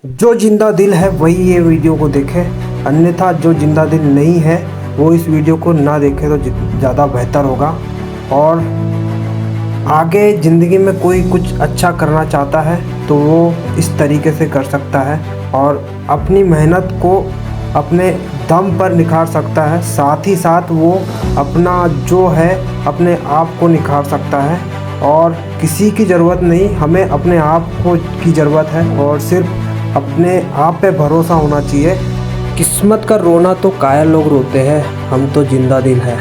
जो जिंदा दिल है वही ये वीडियो को देखे, अन्यथा जो जिंदा दिल नहीं है वो इस वीडियो को ना देखे तो ज़्यादा बेहतर होगा। और आगे ज़िंदगी में कोई कुछ अच्छा करना चाहता है तो वो इस तरीके से कर सकता है और अपनी मेहनत को अपने दम पर निखार सकता है, साथ ही साथ वो अपना जो है अपने आप को निखार सकता है। और किसी की ज़रूरत नहीं, हमें अपने आप को की ज़रूरत है और सिर्फ अपने आप पे भरोसा होना चाहिए। किस्मत का रोना तो कायर लोग रोते हैं, हम तो जिंदा दिल है।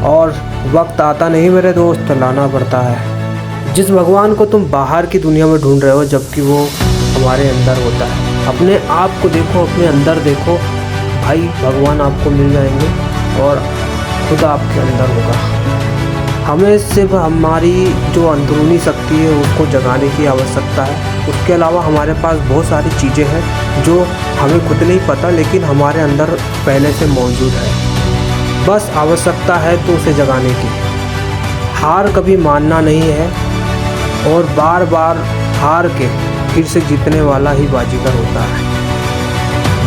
और वक्त आता नहीं मेरे दोस्त, लाना पड़ता है। जिस भगवान को तुम बाहर की दुनिया में ढूंढ रहे हो जबकि वो हमारे अंदर होता है, अपने आप को देखो, अपने अंदर देखो भाई, भगवान आपको मिल जाएंगे और खुदा आपके अंदर होगा। हमें सिर्फ हमारी जो अंदरूनी शक्ति है उसको जगाने की आवश्यकता है। उसके अलावा हमारे पास बहुत सारी चीज़ें हैं जो हमें खुद नहीं पता लेकिन हमारे अंदर पहले से मौजूद है, बस आवश्यकता है तो उसे जगाने की। हार कभी मानना नहीं है और बार बार हार के फिर से जीतने वाला ही बाजीगर होता है।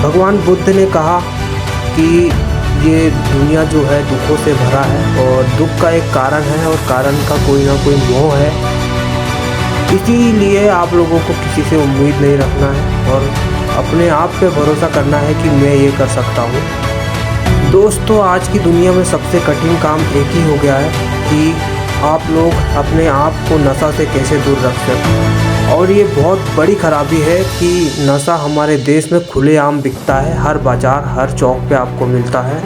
भगवान बुद्ध ने कहा कि ये दुनिया जो है दुखों से भरा है और दुख का एक कारण है और कारण का कोई ना कोई मोह है। इसीलिए आप लोगों को किसी से उम्मीद नहीं रखना है और अपने आप पे भरोसा करना है कि मैं ये कर सकता हूँ। दोस्तों, आज की दुनिया में सबसे कठिन काम एक ही हो गया है कि आप लोग अपने आप को नशा से कैसे दूर रख सकें। और ये बहुत बड़ी खराबी है कि नशा हमारे देश में खुलेआम बिकता है, हर बाज़ार हर चौक पे आपको मिलता है।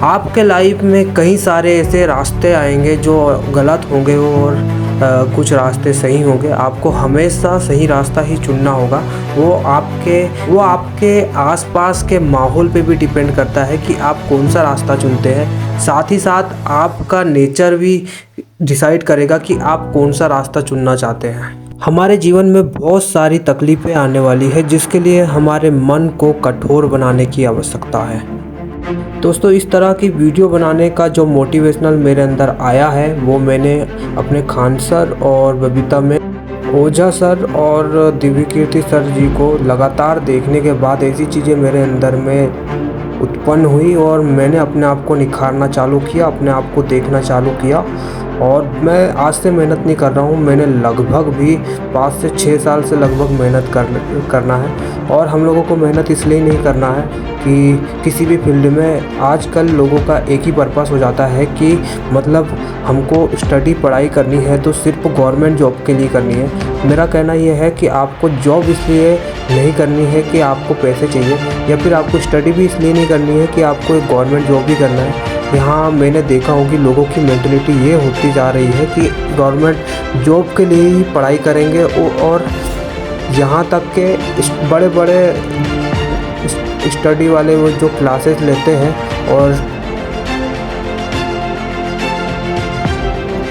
आपके लाइफ में कई सारे ऐसे रास्ते आएंगे जो गलत होंगे और कुछ रास्ते सही होंगे। आपको हमेशा सही रास्ता ही चुनना होगा। वो आपके आसपास के माहौल पे भी डिपेंड करता है कि आप कौन सा रास्ता चुनते हैं। साथ ही साथ आपका नेचर भी डिसाइड करेगा कि आप कौन सा रास्ता चुनना चाहते हैं। हमारे जीवन में बहुत सारी तकलीफ़ें आने वाली है जिसके लिए हमारे मन को कठोर बनाने की आवश्यकता है। दोस्तों, इस तरह की वीडियो बनाने का जो मोटिवेशनल मेरे अंदर आया है वो मैंने अपने खान सर और बबीता में ओझा सर और दिव्य कीर्ति सर जी को लगातार देखने के बाद ऐसी चीज़ें मेरे अंदर में उत्पन्न हुई और मैंने अपने आप को निखारना चालू किया, अपने आप को देखना चालू किया। और मैं आज से मेहनत नहीं कर रहा हूँ, मैंने लगभग भी 5 से 6 साल से लगभग मेहनत करना है। और हम लोगों को मेहनत इसलिए नहीं करना है कि किसी भी फील्ड में आजकल लोगों का एक ही पर्पस हो जाता है कि मतलब हमको स्टडी पढ़ाई करनी है तो सिर्फ गवर्नमेंट जॉब के लिए करनी है। मेरा कहना यह है कि आपको जॉब इसलिए नहीं करनी है कि आपको पैसे चाहिए, या फिर आपको स्टडी भी इसलिए नहीं करनी है कि आपको एक गवर्नमेंट जॉब भी करना है। यहाँ मैंने देखा हो कि लोगों की मेंटलिटी ये होती जा रही है कि गवर्नमेंट जॉब के लिए ही पढ़ाई करेंगे और यहाँ तक के बड़े बड़े स्टडी वाले वो जो क्लासेस लेते हैं और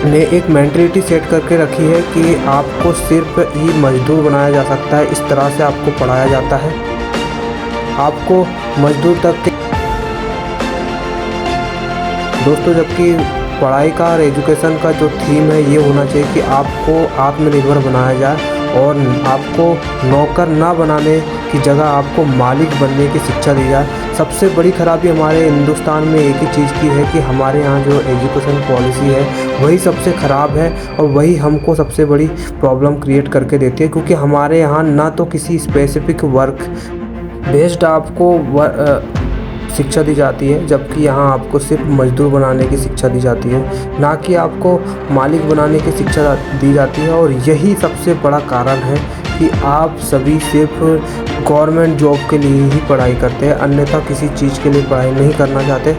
ने एक मेंटलिटी सेट करके रखी है कि आपको सिर्फ ही मजदूर बनाया जा सकता है। इस तरह से आपको पढ़ाया जाता है, आपको मजदूर तक के। दोस्तों, जबकि पढ़ाई का और एजुकेशन का जो थीम है ये होना चाहिए कि आपको आत्मनिर्भर बनाया जाए और आपको नौकर ना बनाने की जगह आपको मालिक बनने की शिक्षा दी जाए। सबसे बड़ी खराबी हमारे हिंदुस्तान में एक ही चीज़ की है कि हमारे यहाँ जो एजुकेशन पॉलिसी है वही सबसे ख़राब है और वही हमको सबसे बड़ी प्रॉब्लम क्रिएट करके देती है, क्योंकि हमारे यहाँ ना तो किसी स्पेसिफिक वर्क बेस्ड आपको शिक्षा दी जाती है, जबकि यहाँ आपको सिर्फ मजदूर बनाने की शिक्षा दी जाती है, ना कि आपको मालिक बनाने की शिक्षा दी जाती है। और यही सबसे बड़ा कारण है कि आप सभी सिर्फ गवर्नमेंट जॉब के लिए ही पढ़ाई करते हैं, अन्यथा किसी चीज़ के लिए पढ़ाई नहीं करना चाहते।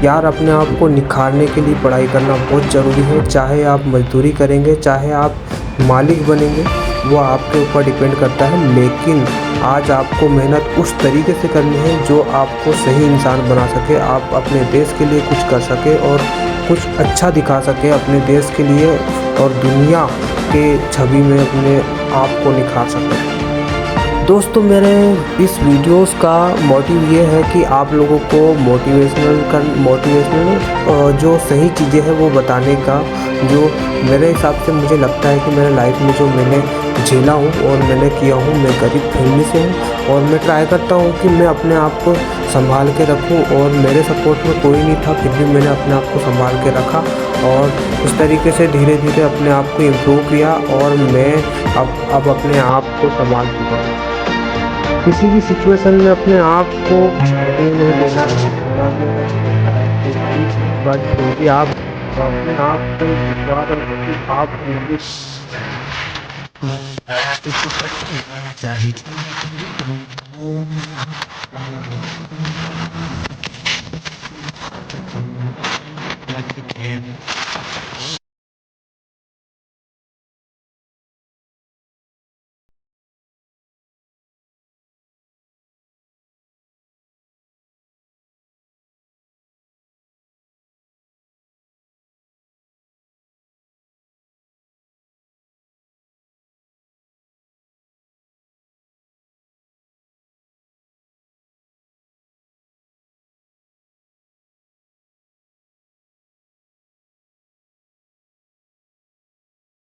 यार, अपने आप को निखारने के लिए पढ़ाई करना बहुत ज़रूरी है। चाहे आप मजदूरी करेंगे, चाहे आप मालिक बनेंगे, वो आपके ऊपर डिपेंड करता है। लेकिन आज आपको मेहनत उस तरीके से करनी है जो आपको सही इंसान बना सके, आप अपने देश के लिए कुछ कर सके और कुछ अच्छा दिखा सके अपने देश के लिए और दुनिया के छवि में अपने आप को निखार सके। दोस्तों, मेरे इस वीडियोस का मोटिव ये है कि आप लोगों को मोटिवेशनल जो सही चीज़ें हैं वो बताने का, जो मेरे हिसाब से मुझे लगता है कि मेरे लाइफ में जो मैंने झेला हूँ और मैंने किया हूँ। मैं गरीब फैमिली से हूँ और मैं ट्राई करता हूँ कि मैं अपने आप को संभाल के रखूँ, और मेरे सपोर्ट में कोई नहीं था, फिर भी मैंने अपने आप को संभाल के रखा और इस तरीके से धीरे धीरे अपने आप को इम्प्रूव किया, और मैं अब अपने आप को संभाल चुका हूँ। किसी भी सिचुएशन में अपने आप को नहीं देना है, बट फिर भी आप अपने आप पे विश्वास रखो कि आप